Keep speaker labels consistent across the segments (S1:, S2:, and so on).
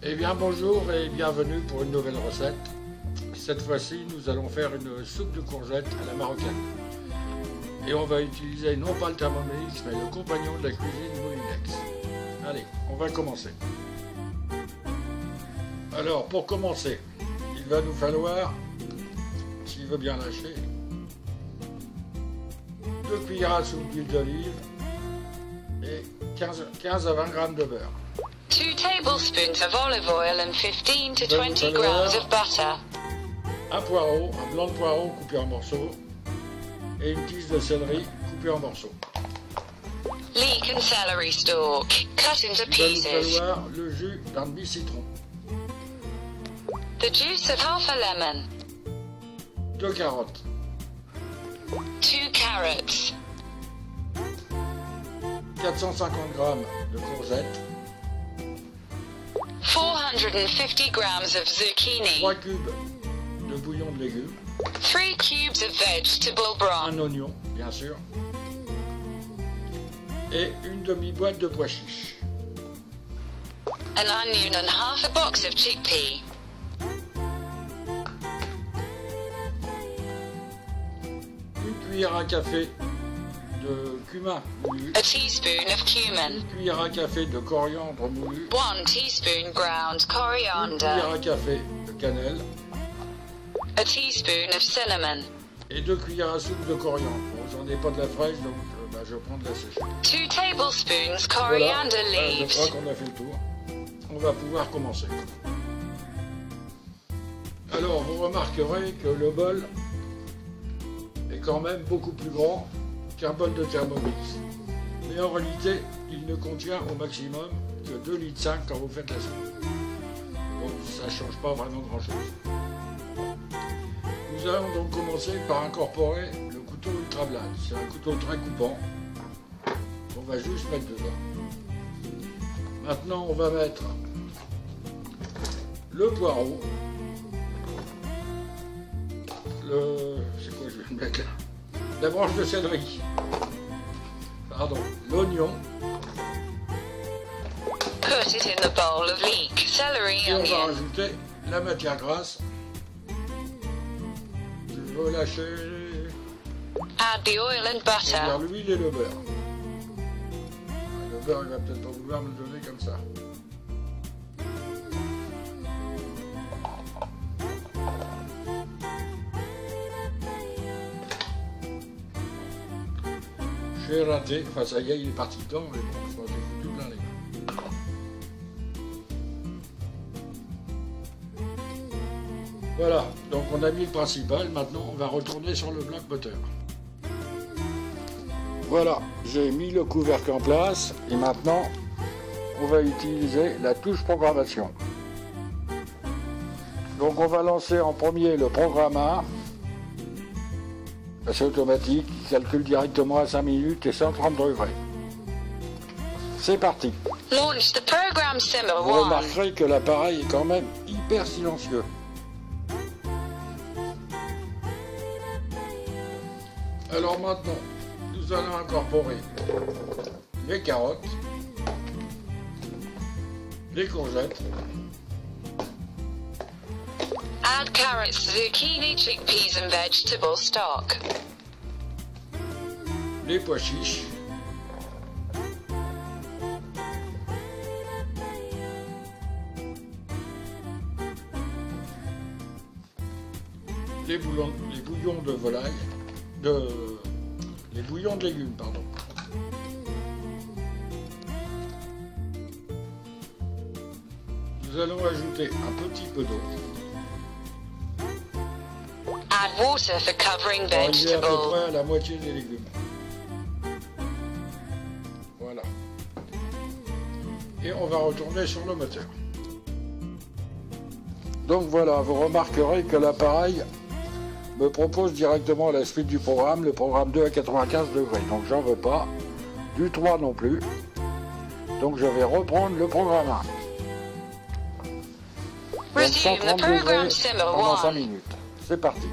S1: Eh bien bonjour et bienvenue pour une nouvelle recette. Cette fois-ci nous allons faire une soupe de courgettes à la marocaine. Et on va utiliser non pas le Thermomix mais le compagnon de la cuisine Moulinex. Allez, on va commencer. Alors pour commencer, il va nous falloir, s'il veut bien lâcher, 2 cuillères à soupe d'huile d'olive et 15 à 20 g de beurre.
S2: 2 tablespoons of olive oil and 15 to 20 grams of butter.
S1: Un poireau, un blanc de poireau coupé en morceaux et une tige de céleri coupée en morceaux.
S2: Leek and celery stalk, cut into
S1: Il va nous
S2: pieces.
S1: falloir le jus d'un demi-citron,
S2: The juice of half a lemon.
S1: 2 carottes,
S2: 2 carrots.
S1: 450 g de courgettes,
S2: 450 grams of zucchini.
S1: 3 cubes de bouillon de légumes,
S2: 3 cubes of vegetable broth.
S1: un oignon bien sûr, et une demi-boîte de pois chiches.
S2: An onion and half a box of chickpea.
S1: Une cuillère à café de cumin moulu,
S2: A teaspoon of cumin.
S1: une cuillère à café de coriandre moulu,
S2: 1 teaspoon ground
S1: une cuillère
S2: coriander.
S1: à café de cannelle
S2: A teaspoon of cinnamon.
S1: et 2 cuillères à soupe de coriandre. Bon, j'en ai pas de la fraîche donc je prends de la séchée.
S2: 2 tablespoons
S1: Voilà,
S2: coriander
S1: je
S2: leaves.
S1: crois qu'on a fait le tour. On va pouvoir commencer. Alors vous remarquerez que le bol est quand même beaucoup plus grand qu'un bol de Thermomix. Mais en réalité, il ne contient au maximum que 2,5 litres quand vous faites la soupe. Donc ça ne change pas vraiment grand chose. Nous allons donc commencer par incorporer le couteau ultra blade. C'est un couteau très coupant qu'on va juste mettre dedans. Maintenant on va mettre le poireau, c'est quoi je viens de mettre là, la branche de céleri, pardon, l'oignon,
S2: Put it in the bowl of leek, celery,
S1: et on va
S2: onion.
S1: rajouter la matière grasse. Je veux lâcher,
S2: Add the oil and
S1: c'est-à-dire
S2: butter.
S1: l'huile et le beurre. Le beurre il va peut-être pas vouloir me le donner comme ça. J'ai raté, enfin ça y est, il est parti dedans, mais bon, je m'en ai foutu plein les mains. Voilà, donc on a mis le principal, maintenant on va retourner sur le bloc moteur. Voilà, j'ai mis le couvercle en place, et maintenant on va utiliser la touche programmation. Donc on va lancer en premier le programme 1. C'est automatique, il calcule directement à 5 minutes et 130 degrés. C'est parti.
S2: Launch the program simmer
S1: Vous
S2: 1.
S1: remarquerez que l'appareil est quand même hyper silencieux. Alors maintenant, nous allons incorporer les carottes, les courgettes,
S2: Add carrots, zucchini, chickpeas and vegetable stock.
S1: les pois chiches, les bouillons de volaille, les bouillons de légumes, pardon. Nous allons ajouter un petit peu d'eau.
S2: Add water for covering
S1: Pour arriver à peu
S2: vegetables.
S1: près à la moitié des légumes. Voilà. Et on va retourner sur le moteur. Donc voilà, vous remarquerez que l'appareil me propose directement la suite du programme, le programme 2 à 95 degrés. Donc j'en veux pas, du 3 non plus. Donc je vais reprendre le programme 1. Donc
S2: Resume the
S1: 130
S2: program
S1: degrés
S2: simmer
S1: pendant 5
S2: 1.
S1: minutes. C'est parti.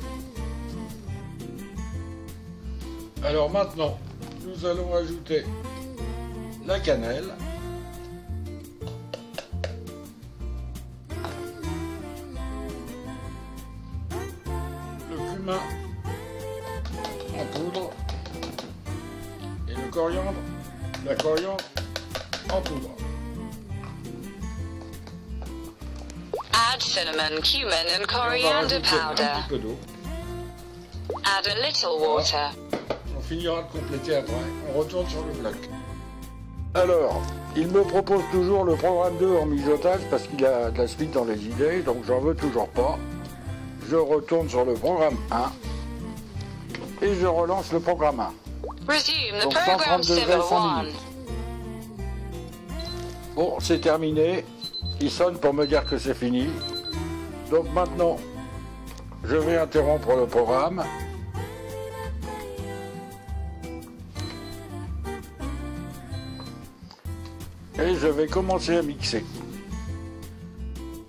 S1: Alors maintenant, nous allons ajouter la cannelle, cumin en poudre et le coriandre, la coriandre en poudre.
S2: Add cinnamon, cumin and
S1: On va
S2: coriander
S1: rajouter un
S2: powder.
S1: petit peu d'eau.
S2: Add a little water.
S1: On finira de compléter après. On retourne sur le bloc. Alors, il me propose toujours le programme 2 en mijotage parce qu'il a de la suite dans les idées, donc j'en veux toujours pas. Je retourne sur le programme 1 et je relance le programme 1.
S2: Resume the
S1: Donc
S2: program
S1: 130 degrés,
S2: simmer
S1: 5
S2: 1.
S1: minutes. Bon, c'est terminé. Il sonne pour me dire que c'est fini. Donc maintenant, je vais interrompre le programme. Et je vais commencer à mixer.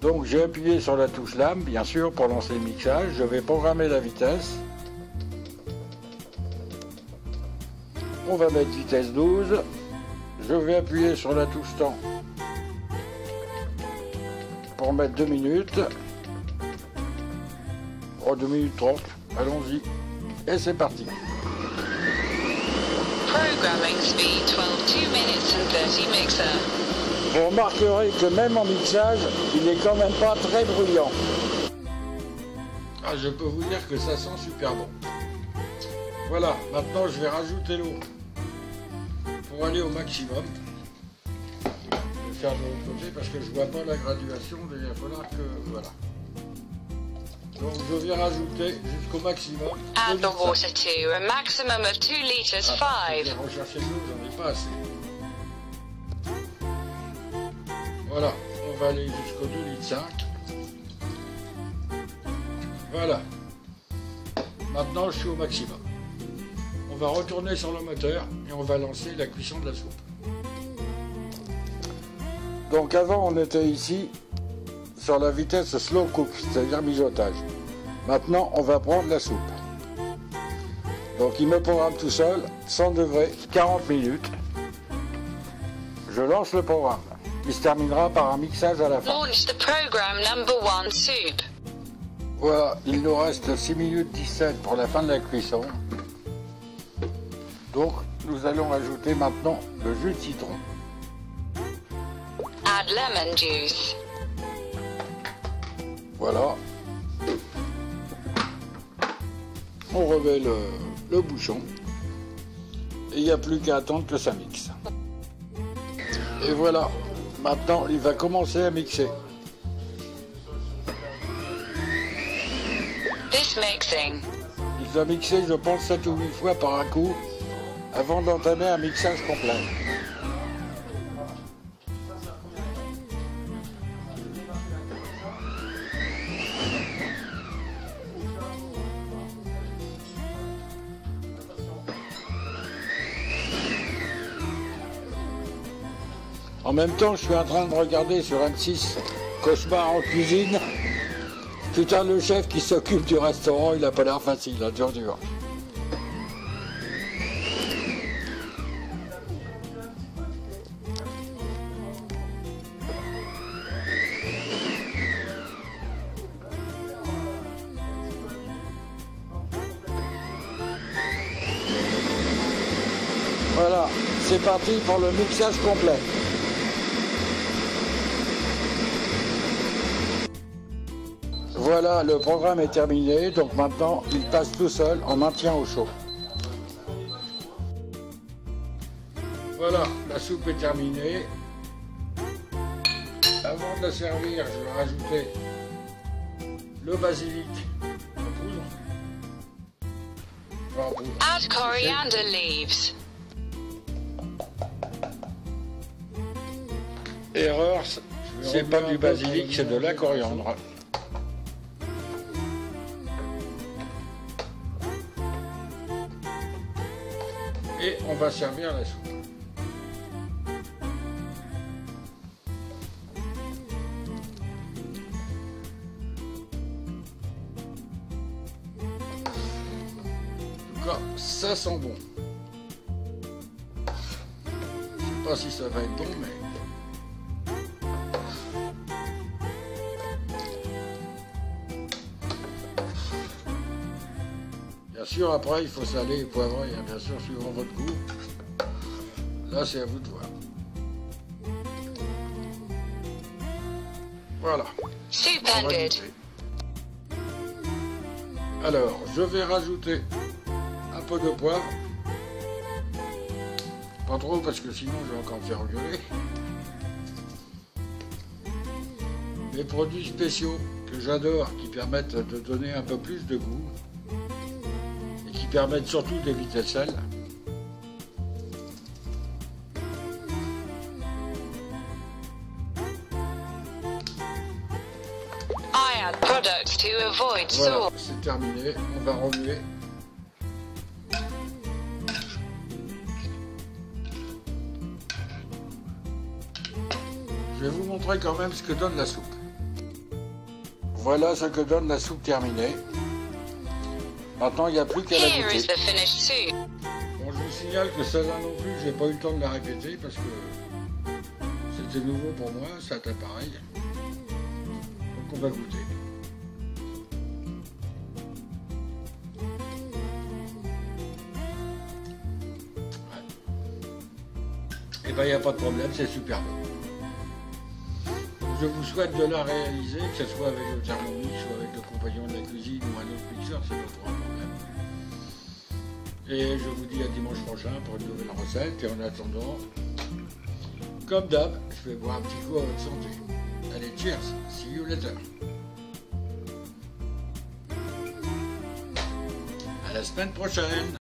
S1: Donc j'ai appuyé sur la touche lame, bien sûr, pour lancer le mixage. Je vais programmer la vitesse. On va mettre vitesse 12. Je vais appuyer sur la touche temps pour mettre 2 minutes. Oh, 2 minutes 30. Allons-y. Et c'est parti.
S2: Programming speed 12 2 minutes and 30 mixer.
S1: Vous remarquerez que même en mixage, il n'est quand même pas très bruyant. Ah, je peux vous dire que ça sent super bon. Voilà, maintenant je vais rajouter l'eau pour aller au maximum. Je vais faire de l'autre côté parce que je ne vois pas la graduation, il va falloir que... Voilà. Donc je vais rajouter jusqu'au maximum.
S2: Add the water to a maximum of 2 liters
S1: Je
S2: 5.
S1: vais rechercher de l'eau, j'en ai pas assez. Voilà, on va aller jusqu'au 2 litres 5. Voilà. Maintenant, je suis au maximum. On va retourner sur le moteur et on va lancer la cuisson de la soupe. Donc avant, on était ici sur la vitesse slow cook, c'est-à-dire mijotage. Maintenant, on va prendre la soupe. Donc il me programme tout seul, 100 degrés, 40 minutes. Je lance le programme. Il se terminera par un mixage à la fin.
S2: Launch the program number 1 soup.
S1: Voilà, il nous reste 6 minutes 17 pour la fin de la cuisson. Donc, nous allons ajouter maintenant le jus de citron.
S2: Add lemon juice.
S1: Voilà. On remet le bouchon. Et il n'y a plus qu'à attendre que ça mixe. Et voilà. Maintenant, il va commencer à mixer.
S2: This mixing.
S1: Il va mixer, je pense, 7 ou 8 fois par un coup avant d'entamer un mixage complet. En même temps, je suis en train de regarder sur M6 Cauchemar en cuisine. Putain, le chef qui s'occupe du restaurant, il a pas l'air facile, là, dur. Voilà, c'est parti pour le mixage complet. Voilà, le programme est terminé, donc maintenant il passe tout seul en maintien au chaud. Voilà, la soupe est terminée. Avant de la servir, je vais rajouter le basilic en poudre. Enfin, en poudre.
S2: Add coriander leaves.
S1: Erreur, c'est pas du basilic, c'est de la coriandre. Et on va servir la soupe. En tout cas, ça sent bon. Je sais pas si ça va être bon, mais... sûr, après, il faut saler et poivrer, hein, bien sûr, suivant votre goût. Là, c'est à vous de voir. Voilà.
S2: Stupended.
S1: Alors, je vais rajouter un peu de poivre. Pas trop, parce que sinon, je vais encore me faire engueuler. Mes produits spéciaux que j'adore, qui permettent de donner un peu plus de goût et qui permettent surtout d'éviter le sel.
S2: I add products to avoid
S1: Voilà,
S2: salt.
S1: c'est terminé. On va remuer. Je vais vous montrer quand même ce que donne la soupe. Voilà ce que donne la soupe terminée. Maintenant, il n'y a plus qu'à la
S2: Here is
S1: goûter.
S2: the finished soup.
S1: Bon, je vous signale que celle-là non plus, j'ai pas eu le temps de la répéter parce que c'était nouveau pour moi, cet appareil. Donc on va goûter. Et ben il n'y a pas de problème, c'est super bon. Je vous souhaite de la réaliser, que ce soit avec le Thermomix ou avec le compagnon de la cuisine ou un autre mixeur, c'est pas trop un problème. Et je vous dis à dimanche prochain pour une nouvelle recette. Et en attendant, comme d'hab, je vais boire un petit coup à votre santé. Allez, cheers, see you later. À la semaine prochaine.